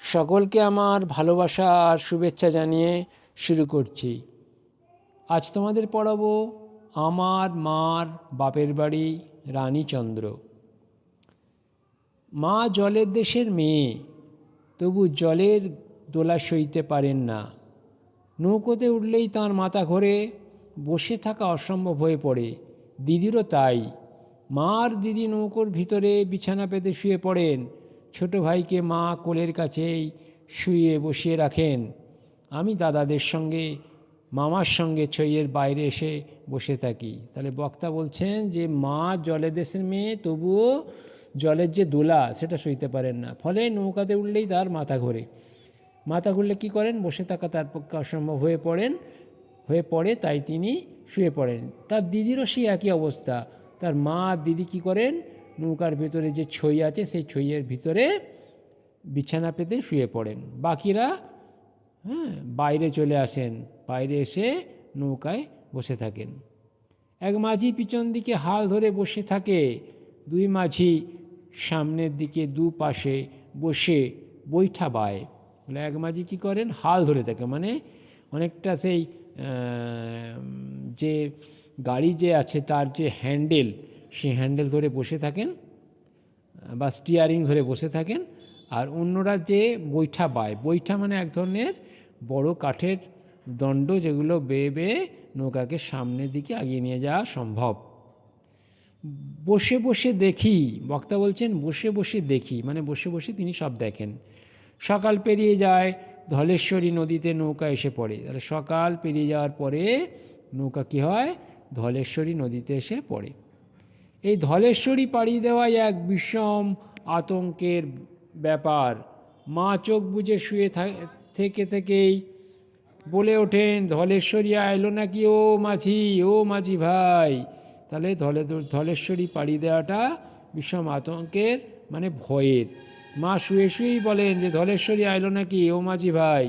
সকলকে আমার ভালোবাসা আর শুভেচ্ছা জানিয়ে শুরু করছি। আজ তোমাদের পড়াবো আমার মার বাপের বাড়ি রানীচন্দ্র। মা জলের দেশের মেয়ে, তবু জলের দোলা সইতে পারেন না। নৌকোতে উঠলেই তাঁর মাথা ঘোরে, বসে থাকা অসম্ভব হয়ে পড়ে। দিদিরও তাই। মার দিদি নৌকোর ভিতরে বিছানা পেতে শুয়ে পড়েন। ছোট ভাইকে মা কোলের কাছেই শুয়ে বসিয়ে রাখেন। আমি দাদাদের সঙ্গে মামার সঙ্গে ছইয়ের বাইরে এসে বসে থাকি। তাহলে বক্তা বলছেন যে মা জলের দেশের মেয়ে, তবুও জলের যে দোলা সেটা সইতে পারেন না, ফলে নৌকাতে উঠলেই তার মাথা ঘোরে। মাথা ঘুরলে কী করেন? বসে থাকা তার পক্ষে অসম্ভব হয়ে পড়ে, তাই তিনি শুয়ে পড়েন। তার দিদিরও সেই একই অবস্থা। তার মা আর দিদি কী করেন? নৌকার ভেতরে যে ছই আছে সেই ছইয়ের ভিতরে বিছানা পেতে শুয়ে পড়েন। বাকিরা বাইরে চলে আসেন, বাইরে এসে নৌকায় বসে থাকেন। এক মাঝি পিছন দিকে হাল ধরে বসে থাকে, দুই মাঝি সামনের দিকে দুপাশে বসে বৈঠা বায়। বলে এক মাঝি কী করেন? হাল ধরে থাকে, মানে অনেকটা সেই যে গাড়ি যে আছে তার যে হ্যান্ডেল, সেই হ্যান্ডেল ধরে বসে থাকেন বা স্টিয়ারিং ধরে বসে থাকেন। আর অন্যরা যে বৈঠা বায়, বৈঠা মানে এক ধরনের বড় কাঠের দণ্ড, যেগুলো বেয়ে বেয়ে নৌকাকে সামনের দিকে এগিয়ে নিয়ে যাওয়া সম্ভব। বসে বসে দেখি, বক্তা বলছেন বসে বসে দেখি, মানে বসে বসে তিনি সব দেখেন। সকাল পেরিয়ে যায়, ধলেশ্বরী নদীতে নৌকা এসে পড়ে। তাহলে সকাল পেরিয়ে যাওয়ার পরে নৌকা কী হয়? ধলেশ্বরী নদীতে এসে পড়ে। এই ধলেশ্বরী পাড়ি দেওয়াই এক বিষম আতঙ্কের ব্যাপার। মা চোখ বুজে শুয়ে থেকেই বলে ওঠেন, ধলেশ্বরী এলো নাকি ও মাঝি, ও মাঝি ভাই। তাহলে ধলেশ্বরী পাড়ি দেওয়াটা বিষম আতঙ্কের, মানে ভয়ের। মা শুয়ে শুয়েই বলেন যে ধলেশ্বরী এলো নাকি ও মাঝি ভাই।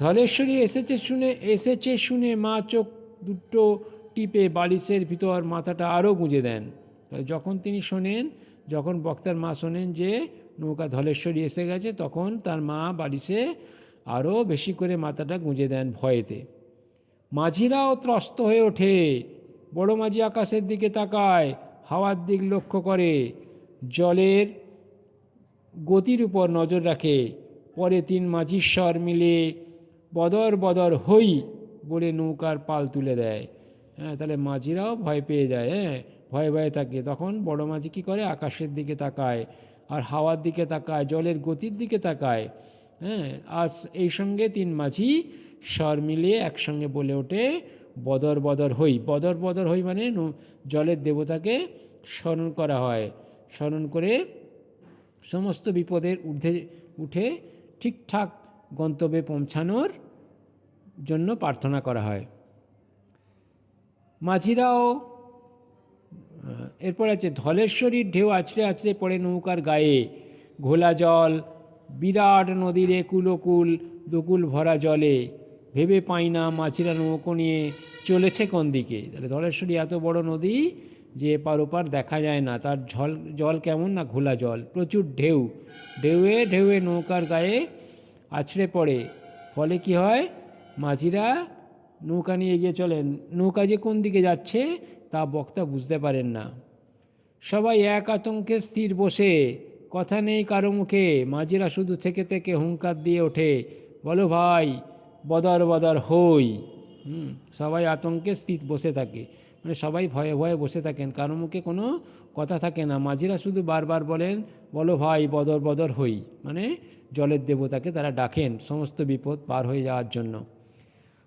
ধলেশ্বরী এসেছে শুনে মা চোখ দুটো টিপে বালিশের ভিতর মাথাটা আরও গুঁজে দেন। যখন তিনি শোনেন, যখন বক্তার মা শোনেন যে নৌকা ধলেশ্বরী এসে গেছে, তখন তার মা বালিশে আরও বেশি করে মাথাটা গুঁজে দেন ভয়েতে। মাঝিরাও ত্রস্ত হয়ে ওঠে। বড় মাঝি আকাশের দিকে তাকায়, হাওয়ার দিক লক্ষ্য করে, জলের গতির উপর নজর রাখে। পরে তিন মাঝির স্বর মিলে বদর বদর হই বলে নৌকার পাল তুলে দেয়। তাহলে মাঝিরাও ভয় পেয়ে যায়, ভয়ে ভয়ে থাকে। তখন বড় মাঝি কী করে? আকাশের দিকে তাকায়, আর হাওয়ার দিকে তাকায়, জলের গতির দিকে তাকায়। আর এই সঙ্গে তিন মাঝি স্বর মিলিয়ে একসঙ্গে বলে ওঠে, বদর বদর হই। বদর বদর হই মানে জলের দেবতাকে স্মরণ করা হয়। স্মরণ করে সমস্ত বিপদের ঊর্ধ্বে উঠে ঠিকঠাক গন্তব্যে পৌঁছানোর জন্য প্রার্থনা করা হয়। মাঝিরাও এরপর আছে, ধলেশ্বরীর ঢেউ আছড়ে আছড়ে পড়ে নৌকার গায়ে। ঘোলা জল, বিরাট নদীর একুল দুকুল ভরা জলে। ভেবে পাই না মাঝিরা নৌকো নিয়ে চলেছে কোন দিকে। তাহলে ধলেশ্বরী এত বড় নদী যে এপার ওপার দেখা যায় না। তার জল কেমন? না ঘোলা জল, প্রচুর ঢেউ, ঢেউয়ে ঢেউয়ে নৌকার গায়ে আছড়ে পড়ে। ফলে কি হয়? মাঝিরা নৌকা নিয়ে এগিয়ে চলেন, নৌকা যে কোন দিকে যাচ্ছে তা বক্তা বুঝতে পারেন না। সবাই এক আতঙ্কে স্থির বসে, কথা নেই কারো মুখে। মাঝিরা শুধু থেকে থেকে হুঙ্কার দিয়ে ওঠে, বলো ভাই, বদর বদর হই। সবাই আতঙ্কে স্থির বসে থাকে, মানে সবাই ভয়ে ভয়ে বসে থাকেন, কারো মুখে কোনো কথা থাকে না। মাঝিরা শুধু বারবার বলেন, বলো ভাই, বদর বদর হই, মানে জলের দেবতাকে তারা ডাকেন সমস্ত বিপদ পার হয়ে যাওয়ার জন্য।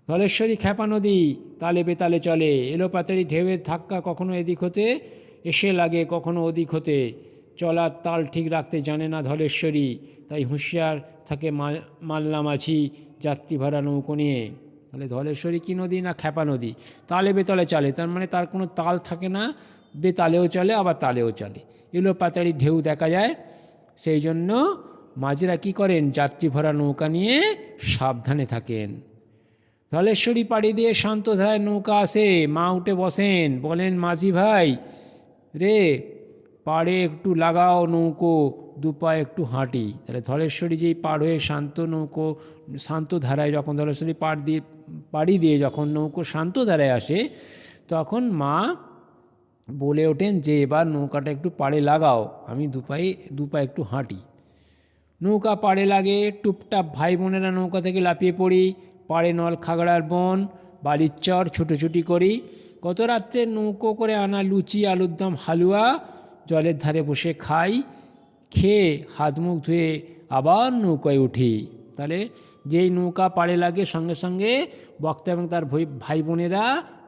ধলেশ্বরী খ্যাপা নদী তালে বেতালে চলে। এলোপাতাড়ি ঢেউয়ের ধাক্কা কখনো এদিক হতে এসে লাগে, কখনো ওদিক হতে। চলার তাল ঠিক রাখতে জানে না ধলেশ্বরী, তাই হুঁশিয়ার থাকে মাল্লা মাঝি যাত্রী ভরা নৌকো নিয়ে। তাহলে ধলেশ্বরী কী নদী? না খ্যাপা নদী। তালে বেতালে চলে, তার মানে তার কোনো তাল থাকে না, বেতালেও চলে আবার তালেও চলে। এলোপাতাড়ি ঢেউ দেখা যায়, সেই জন্য মাঝিরা কী করেন? যাত্রী ভরা নৌকা নিয়ে সাবধানে থাকেন। ধলেশ্বরী পাড়ি দিয়ে শান্ত ধারায় নৌকা আসে। মা উঠে বসেন, বলেন, মাঝি ভাই রে, পাড়ে একটু লাগাও নৌকো, দুপা একটু হাঁটি। তাহলে ধলেশ্বরী যেই পার হয়ে শান্ত ধারায় যখন ধলেশ্বরী পাড়ি দিয়ে যখন নৌকো শান্ত ধারায় আসে, তখন মা বলে ওঠেন যে এবার নৌকাটা একটু পাড়ে লাগাও, আমি দুপা একটু হাঁটি। নৌকা পাড়ে লাগে, টুপটাপ ভাই বোনেরা নৌকা থেকে লাফিয়ে পড়ি। পাড়ে নল খাগড়ার বন, বালির চর ছুটোছুটি করি। গত রাত্রে নৌকো করে আনা লুচি আলুর দম হালুয়া জলের ধারে বসে খাই। খেয়ে হাত মুখ ধুয়ে আবার নৌকায় উঠি। তাহলে যেই নৌকা পাড়ে লাগে সঙ্গে সঙ্গে বক্তা এবং তার ভাই বোনেরা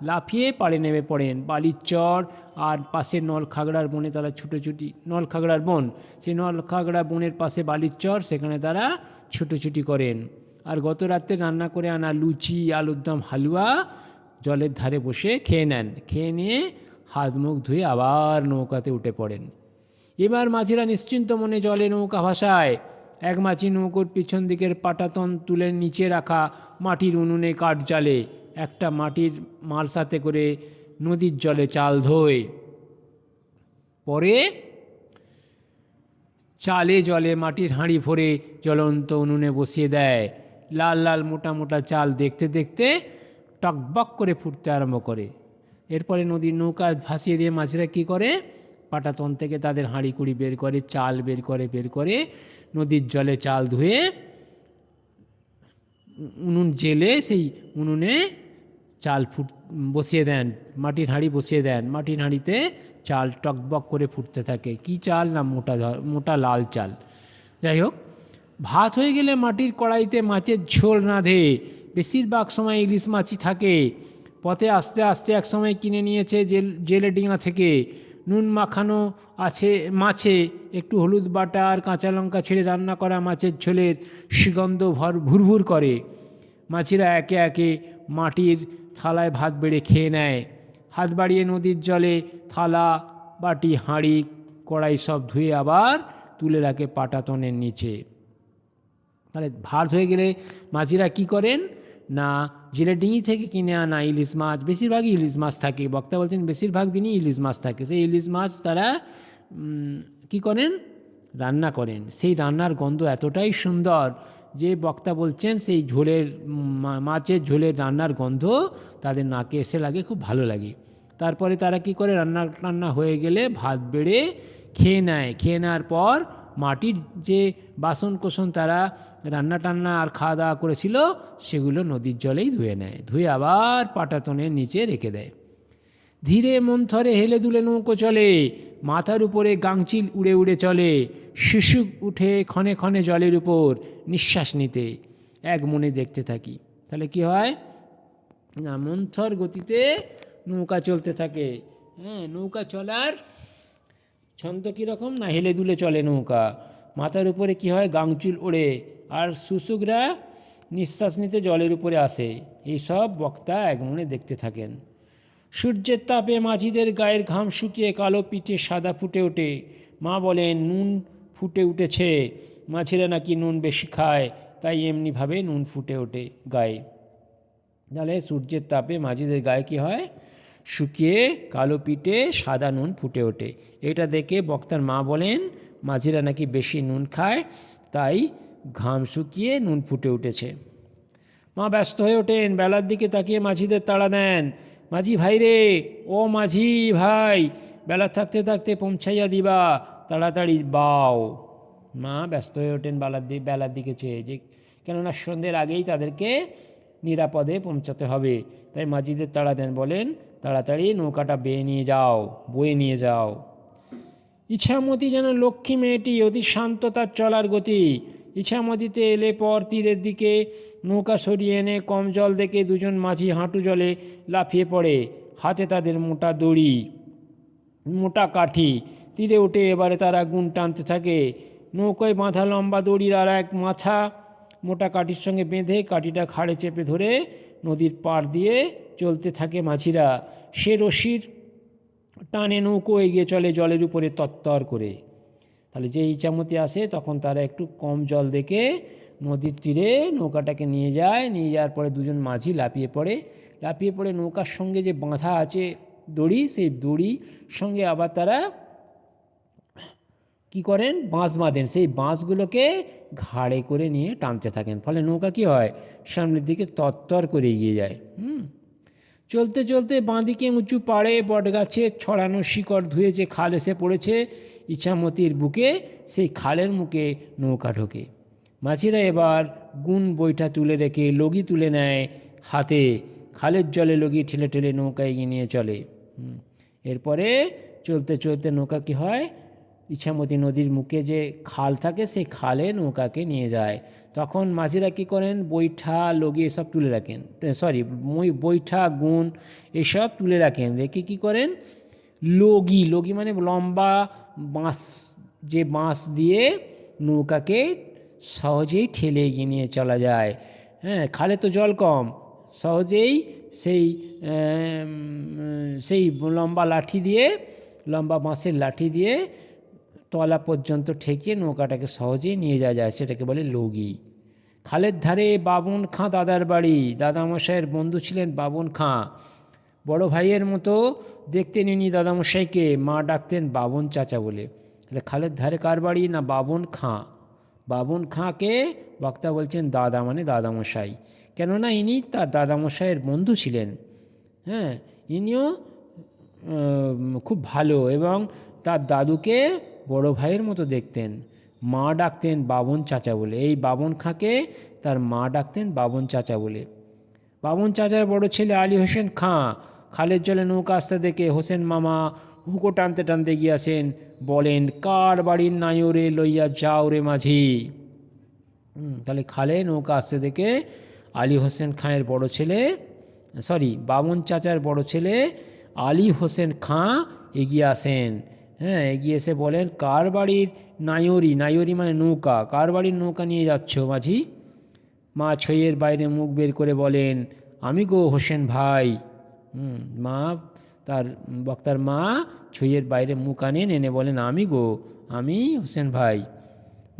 লাফিয়ে পাড়ে নেমে পড়েন। বালির চর আর পাশে নলখাগড়ার বনে তারা ছুটোছুটি, নলখাগড়ার বন, সেই নলখাগড়া বনের পাশে বালির চর, সেখানে তারা ছুটোছুটি করেন। আর গত রাত্রে রান্না করে আনা লুচি আলুর দম হালুয়া জলের ধারে বসে খেয়ে নেন। খেয়ে নিয়ে হাত মুখ ধুয়ে আবার নৌকাতে উঠে পড়েন। এবার মাঝিরা নিশ্চিন্ত মনে জলে নৌকা ভাসায়। এক মাঝি নৌকোর পিছন দিকের পাটাতন তুলে নিচে রাখা মাটির উনুনে কাঠ জ্বালে, একটা মাটির মালসাতে করে নদীর জলে চাল ধোয়। পরে চালে জলে মাটির হাঁড়ি ভরে জ্বলন্ত উনুনে বসিয়ে দেয়। লাল লাল মোটা মোটা চাল দেখতে দেখতে টকবক করে ফুটতে আরম্ভ করে। এরপরে নদীর নৌকা ভাসিয়ে দিয়ে মাঝিরা কী করে, পাটাতন থেকে তাদের হাঁড়ি কুড়ি বের করে, চাল বের করে নদীর জলে চাল ধুয়ে উনুন জেলে সেই উনুনে চাল বসিয়ে দেন, মাটির হাঁড়ি বসিয়ে দেন। মাটির হাঁড়িতে চাল টকবক করে ফুটতে থাকে। কি চাল না, মোটা লাল চাল। যাই হোক, ভাত হয়ে গেলে মাটির কড়াইতে মাছের ঝোল রাঁধে। বেশিরভাগ সময় ইলিশ মাছই থাকে। পথে আস্তে আস্তে এক সময় কিনে নিয়েছে জেলে ডিঙা থেকে। নুন মাখানো আছে মাছে, একটু হলুদ বাটা আর কাঁচা লঙ্কা ছেড়ে রান্না করা মাছের ঝোলের সুগন্ধ ভুরভুর করে। মাছিরা একে একে মাটির থালায় ভাত বেড়ে খেয়ে নেয়। হাত বাড়িয়ে নদীর জলে থালা বাটি হাঁড়ি কড়াই সব ধুয়ে আবার তুলে রাখে পাটাতনের নিচে। তাহলে ভাত হয়ে গেলে মাঝিরা কি করেন না, জেলে ডিঙি থেকে কিনে আনা ইলিশ মাছ, বেশিরভাগই ইলিশ মাছ থাকে, বক্তা বলছেন বেশিরভাগ দিনই ইলিশ মাছ থাকে, সেই ইলিশ মাছ তারা কি করেন, রান্না করেন। সেই রান্নার গন্ধ এতটাই সুন্দর যে বক্তা বলছেন সেই মাছের ঝোলের রান্নার গন্ধ তাদের নাকে এসে লাগে, খুব ভালো লাগে। তারপরে তারা কি করে, রান্না হয়ে গেলে ভাত বেড়ে খেয়ে নেয়। খেয়ে নেওয়ার পর মাটির যে বাসন কোসন তারা রান্না আর খাওয়া দাওয়া করেছিল সেগুলো নদীর জলেই ধুয়ে নেয়। ধুয়ে আবার পাটাতনের নিচে রেখে দেয়। ধীরে মন্থরে হেলে দুলে নৌকো চলে, মাথার উপরে গাংচিল উড়ে উড়ে চলে। শিশু উঠে ক্ষণে ক্ষণে জলের উপর নিঃশ্বাস নিতে। এক মনে দেখতে থাকি। তাহলে কি হয় না, মন্থর গতিতে নৌকা চলতে থাকে। নৌকা চলার ছন্দ কীরকম না, হেলে দুলে চলে নৌকা, মাথার উপরে কি হয়, গাংচুল ওড়ে, আর শুশুকরা নিঃশ্বাস নিতে জলের উপরে আসে। এইসব বক্তা এক মনে দেখতে থাকেন। সূর্যের তাপে মাঝিদের গায়ের ঘাম শুকিয়ে কালো পিঠে সাদা ফুটে ওঠে। মা বলেন নুন ফুটে উঠেছে, মাছিরা নাকি নুন বেশি খায়, তাই এমনিভাবে নুন ফুটে ওঠে গায়ে। তাহলে সূর্যের তাপে মাঝিদের গায়ে কী হয়, শুকিয়ে কালো পিঠে সাদা নুন ফুটে ওঠে। এটা দেখে বক্তার মা বলেন মাঝিরা নাকি বেশি নুন খায়, তাই ঘাম শুকিয়ে নুন ফুটে উঠেছে। মা ব্যস্ত হয়ে ওঠেন, বেলার দিকে তাকিয়ে মাঝিদের তাড়া দেন, মাঝি ভাই রে, ও মাঝি ভাই, বেলা থাকতে থাকতে পৌঁছাইয়া দিবা, তাড়াতাড়ি বাও। মা ব্যস্ত হয়ে ওঠেন বেলার দিকে চেয়ে, যে কেননা সন্ধ্যের আগেই তাদেরকে নিরাপদে পৌঁছাতে হবে। তাই মাঝিদের তাড়া দেন, বলেন তাড়াতাড়ি নৌকাটা বয়ে নিয়ে যাও। ইছামতি যেন লক্ষ্মী মেয়েটি, অতি শান্ত তার চলার গতি। ইছামতিতে এলে পর তীরের দিকে নৌকা সরিয়ে এনে কম জল দেখে দুজন মাঝি হাঁটু জলে লাফিয়ে পড়ে। হাতে তাদের মোটা দড়ি, মোটা কাঠি। তীরে উঠে এবারে তারা গুণ টানতে থাকে। নৌকায় বাঁধা লম্বা দড়ির আর এক মাথা মোটা কাঠির সঙ্গে বেঁধে কাঠিটা ঘাড়ে চেপে ধরে নদীর পাড় দিয়ে চলতে থাকে মাঝিরা। সে রশির টানে নৌকো এগিয়ে চলে জলের উপরে তত্তর করে। তাহলে যে ইছামতি আসে তখন তারা একটু কম জল দেখে নদীর তীরে নৌকাটাকে নিয়ে যাওয়ার পরে দুজন মাঝি লাফিয়ে পড়ে নৌকার সঙ্গে যে বাঁধা আছে দড়ি, সেই দড়ি সঙ্গে আবার তারা কি করেন, বাঁশ বাঁধেন, সেই বাঁশগুলোকে ঘাড়ে করে নিয়ে টানতে থাকেন, ফলে নৌকা কি হয়, সামনের দিকে তরতর করে এগিয়ে যায়। চলতে চলতে বাঁদিকে উঁচু পাড়ে বটগাছের ছড়ানো শিকড় ধুয়ে যে খাল এসে পড়েছে ইছামতির বুকে, সেই খালের মুখে নৌকা ঢোকে। মাঝিরা এবার গুণ বৈঠা তুলে রেখে লগি তুলে নেয় হাতে, খালের জলে লগি ঠেলে ঠেলে নৌকা এগিয়ে নিয়ে চলে। এরপরে চলতে চলতে নৌকা কি হয়, ইছামতি নদীর মুখে যে খাল থাকে সেই খালে নৌকাকে নিয়ে যায়। তখন মাঝিরা কী করেন, বৈঠা লগি এসব তুলে রাখেন, বৈঠা গুণ এসব তুলে রাখেন, রেখে কী করেন, লগি, লগি মানে লম্বা বাঁশ, যে বাঁশ দিয়ে নৌকাকে সহজেই ঠেলে এগিয়ে নিয়ে চলা যায়। খালে তো জল কম, সহজেই সেই লম্বা লাঠি দিয়ে, লম্বা বাঁশের লাঠি দিয়ে তলা পর্যন্ত ঠেকিয়ে নৌকাটাকে সহজেই নিয়ে যাওয়া যায়, সেটাকে বলে লগি। খালের ধারে বাবন খাঁ দাদার বাড়ি, দাদামশাইয়ের বন্ধু ছিলেন বাবন খাঁ। বড় ভাইয়ের মতো দেখতেন ইনি দাদামশাইকে, মা ডাকতেন বাবন চাচা বলে। তাহলে খালের ধারে কার বাড়ি না, বাবন খাঁ। বাবন খাঁকে বক্তা বলছেন দাদা, মানে দাদামশাই, কেননা ইনি তার দাদামশাইয়ের বন্ধু ছিলেন। ইনিও খুব ভালো এবং তার দাদুকে বড় ভাইয়ের মতো দেখতেন। মা ডাকতেন বাবন চাচা বলে, এই বাবন খাঁকে তার মা ডাকতেন বাবন চাচা বলে। বাবন চাচার বড় ছেলে আলী হোসেন খাঁ খালের জলে নৌকা আসতে দেখে হোসেন মামা হুঁকো টানতে টানতে গিয়ে আসেন, বলেন কার বাড়ির নাইরে লইয়া যাও রে মাঝি। তাহলে খালে নৌকা আসতে দেখে আলী হোসেন খাঁয়ের বড় ছেলে, বাবন চাচার বড় ছেলে আলী হোসেন খাঁ এগিয়ে আসেন। এগিয়ে এসে বলেন কার বাড়ির নাইরি, নাইরি মানে নৌকা, কার বাড়ির নৌকা নিয়ে যাচ্ছ মাঝি। মা ছইয়ের বাইরে মুখ বের করে বলেন আমি গো হোসেন ভাই। মা, তার বক্তার মা ছইয়ের বাইরে মুখ আনেন, এনে বলেন আমি গো, আমি হোসেন ভাই।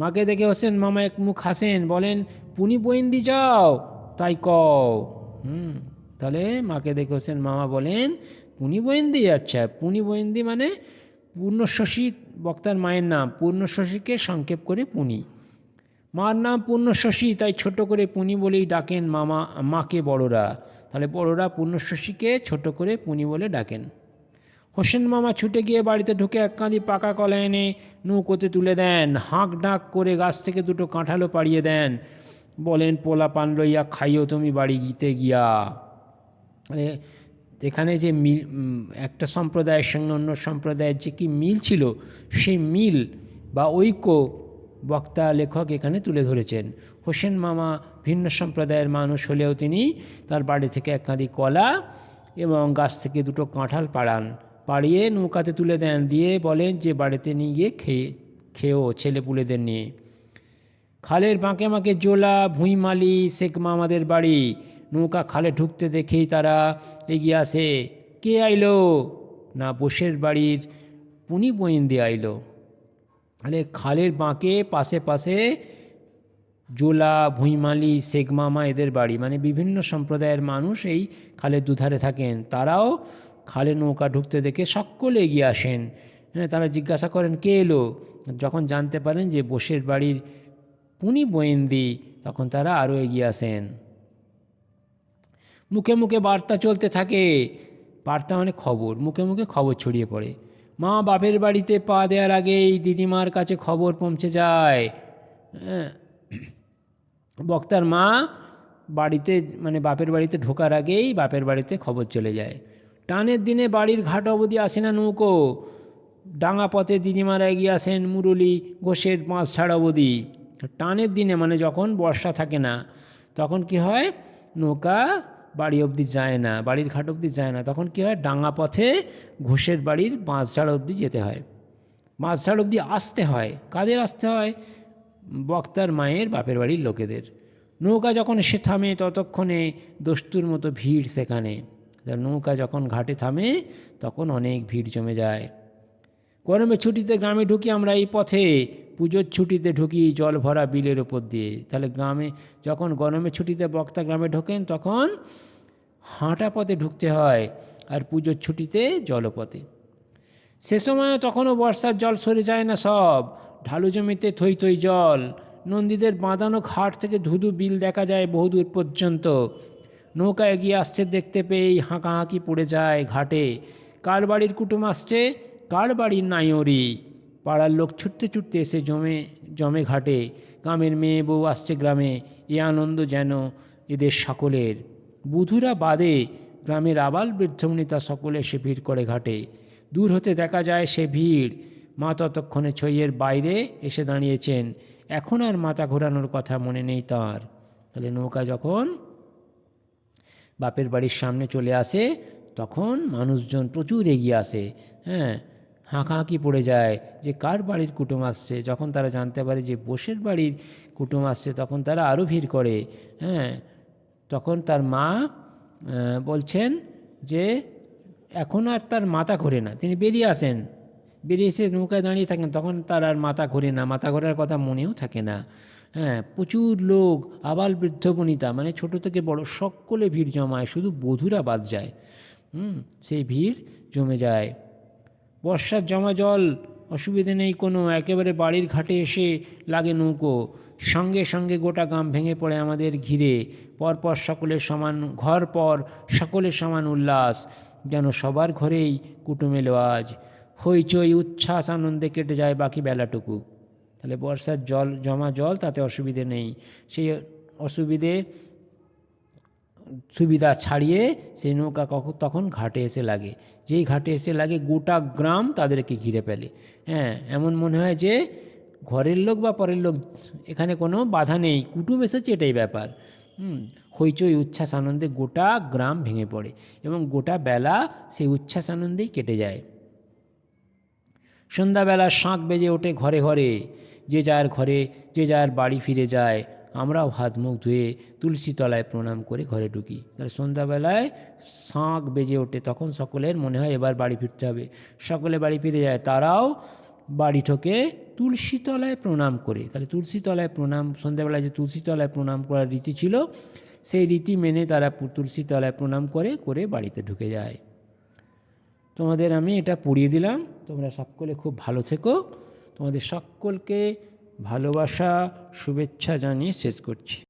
মাকে দেখে হোসেন মামা এক মুখ হাসেন, বলেন পুনি বইন্দি যাও তাই কও। তাহলে মাকে দেখে হোসেন মামা বলেন পুনি বইন্দি, আচ্ছা পুনি বইন্দি মানে পূর্ণশশী, বক্তার মায়ের নাম পূর্ণশশীকে সংক্ষেপ করে পুনি। মার নাম পূর্ণশশী, তাই ছোট করে পুনি বলেই ডাকেন মাকে বড়রা। তাহলে বড়রা পূর্ণশশীকে ছোট করে পুনি বলে ডাকেন। হোসেন মামা ছুটে গিয়ে বাড়িতে ঢুকে এক কাঁদি পাকা কলা এনে নৌকোতে তুলে দেন, হাঁক ডাক করে গাছ থেকে দুটো কাঁঠালও পাড়িয়ে দেন, বলেন পোলা পান লইয়া খাইও তুমি বাড়ি গিতে গিয়া। মানে এখানে যে মিল, একটা সম্প্রদায়ের সঙ্গে অন্য সম্প্রদায়ের যে কি মিল ছিল, সেই মিল বা ঐক্য বক্তা লেখক এখানে তুলে ধরেছেন। হোসেন মামা ভিন্ন সম্প্রদায়ের মানুষ হলেও তিনি তার বাড়ি থেকে এক কাঁদি কলা এবং গাছ থেকে দুটো কাঁঠাল পাড়িয়ে নৌকাতে তুলে দেন, দিয়ে বলেন যে বাড়িতে নিয়ে গিয়ে খেয়েও ছেলেপুলেদের নিয়ে। খালের বাঁকে বাঁকে জোলা ভুঁইমালি শেখ মামাদের বাড়ি, নৌকা খালে ঢুকতে দেখেই তারা এগিয়ে আসে। কে আইলো না, বসের বাড়ির পুনি বইন্দি আইলো। তাহলে খালের বাঁকে পাশে পাশে জোলা ভুঁইমালি শেখ মামা এদের বাড়ি, মানে বিভিন্ন সম্প্রদায়ের মানুষ এই খালের দুধারে থাকেন, তারাও খালে নৌকা ঢুকতে দেখে সকলে এগিয়ে আসেন। তারা জিজ্ঞাসা করেন কে এলো, যখন জানতে পারেন যে বসের বাড়ির পুনি বইন্দি, তখন তারা আরও এগিয়ে আসেন। মুখে মুখে বার্তা চলতে থাকে, বার্তা মানে খবর, মুখে মুখে খবর ছড়িয়ে পড়ে। মা বাপের বাড়িতে পা দেওয়ার আগেই দিদিমার কাছে খবর পৌঁছে যায়। বক্তার মা বাড়িতে, মানে বাপের বাড়িতে ঢোকার আগেই বাপের বাড়িতে খবর চলে যায়। টানের দিনে বাড়ির ঘাট অবধি আসে না নৌকো, ডাঙা পথে দিদিমারা এগিয়ে আসেন মুরুলি ঘোষের পাঁচ ছাড় অবধি। টানের দিনে মানে যখন বর্ষা থাকে না, তখন কি হয়, নৌকা বাড়ি অবধি যায় না, বাড়ির ঘাট অবধি যায় না, তখন কি হয়, ডাঙা পথে ঘোষের বাড়ির বাঁশঝাড় অবধি যেতে হয়, বাঁশঝাড় অবধি আসতে হয়। কাদের আসতে হয়, বক্তার মায়ের বাপের বাড়ির লোকেদের। নৌকা যখন এসে থামে ততক্ষণে দস্তুর মতো ভিড় সেখানে। নৌকা যখন ঘাটে থামে তখন অনেক ভিড় জমে যায়। গরমের ছুটিতে গ্রামে ঢুকি আমরা এই পথে, পুজোর ছুটিতে ঢুকি জল ভরা বিলের ওপর দিয়ে। তাহলে গ্রামে যখন গরমের ছুটিতে বক্তা গ্রামে ঢোকেন তখন হাঁটা পথে ঢুকতে হয়, আর পুজোর ছুটিতে জলপথে। সে সময় তখনও বর্ষার জল সরে যায় না সব, ঢালু জমিতে থই থই জল, নন্দীদের বাঁধানো ঘাট থেকে ধুধু বিল দেখা যায় বহুদূর পর্যন্ত। নৌকা এগিয়ে আসছে দেখতে পেয়েই হাঁকাহাঁকি পড়ে যায় ঘাটে। কার বাড়ির কুটুম আসছে, কার বাড়ির নাইওরি। পাড়ার লোক ছুটতে ছুটতে এসে জমে ঘাটে। গ্রামের মেয়ে বউ আসছে গ্রামে, এ আনন্দ যেন এদের সকলের। বুধুরা বাদে গ্রামের আবাল বৃদ্ধবনিতা সকলে এসে ভিড় করে ঘাটে। দূর হতে দেখা যায় সে ভিড়। মা ততক্ষণে ছইয়ের বাইরে এসে দাঁড়িয়েছেন। এখন আর মাথা ঘোরানোর কথা মনে নেই তাঁর। তাহলে নৌকা যখন বাপের বাড়ির সামনে চলে আসে তখন মানুষজন প্রচুর এগিয়ে আসে। হ্যাঁ, হাঁকাহাঁকি পড়ে যায় যে কার বাড়ির কুটুম আসছে। যখন তারা জানতে পারে যে বোসের বাড়ির কুটুম আসছে তখন তারা আরও ভিড় করে। হ্যাঁ, তখন তার মা বলছেন যে এখন আর তার মাথা ঘোরে না। তিনি বেরিয়ে আসেন, বেরিয়ে এসে নৌকায় দাঁড়িয়ে থাকেন, তখন তার আর মাথা ঘোরে না, মাথা ঘোরার কথা মনেও থাকে না। হ্যাঁ, প্রচুর লোক, আবাল বৃদ্ধ বনিতা মানে ছোট থেকে বড় সকলে ভিড় জমায়, শুধু বধূরা বাদ যায়। সেই ভিড় জমে যায়। বর্ষার জমা জল অসুবিধে নেই কোনো, একেবারে বাড়ির ঘাটে এসে লাগে নৌকো। সঙ্গে সঙ্গে গোটা গ্রাম ভেঙে পড়ে আমাদের ঘিরে। পরপর সকলের সমান ঘর পর সকলের সমান উল্লাস, যেন সবার ঘরেই কুটুম এলো আজ। হইচই উচ্ছ্বাস আনন্দে কেটে যায় বাকি বেলাটুকু। তাহলে বর্ষার জল জমা জল তাতে অসুবিধে নেই, সেই সুবিধা ছাড়িয়ে সেই নৌকা তখন ঘাটে এসে লাগে। যেই ঘাটে এসে লাগে গোটা গ্রাম তাদেরকে ঘিরে ফেলে। হ্যাঁ, এমন মনে হয় যে ঘরের লোক বা পরের লোক, এখানে কোনো বাধা নেই, কুটুম এসেছে এটাই ব্যাপার। হইচই উচ্ছ্বাস আনন্দে গোটা গ্রাম ভেঙে পড়ে এবং গোটা বেলা সেই উচ্ছ্বাস আনন্দেই কেটে যায়। সন্ধ্যাবেলা শাঁখ বেজে ওঠে ঘরে ঘরে, যে যার ঘরে যে যার বাড়ি ফিরে যায়। আমরাও হাত মুখ ধুয়ে তুলসী তলায় প্রণাম করে ঘরে ঢুকি। তাহলে সন্ধ্যাবেলায় শাঁখ বেজে ওঠে, তখন সকলের মনে হয় এবার বাড়ি ফিরতে হবে। সকলে বাড়ি ফিরে যায়, তারাও বাড়ি ঢোকে তুলসী তলায় প্রণাম করে। তাহলে তুলসী তলায় প্রণাম, সন্ধ্যাবেলায় যে তুলসী তলায় প্রণাম করার রীতি ছিল সেই রীতি মেনে তারা তুলসী তলায় প্রণাম করে করে বাড়িতে ঢুকে যায়। তোমাদের আমি এটা পড়িয়ে দিলাম, তোমরা সকলে খুব ভালো থেকো। তোমাদের সকলকে ভালোবাসা শুভেচ্ছা জানিয়ে শেষ করছি।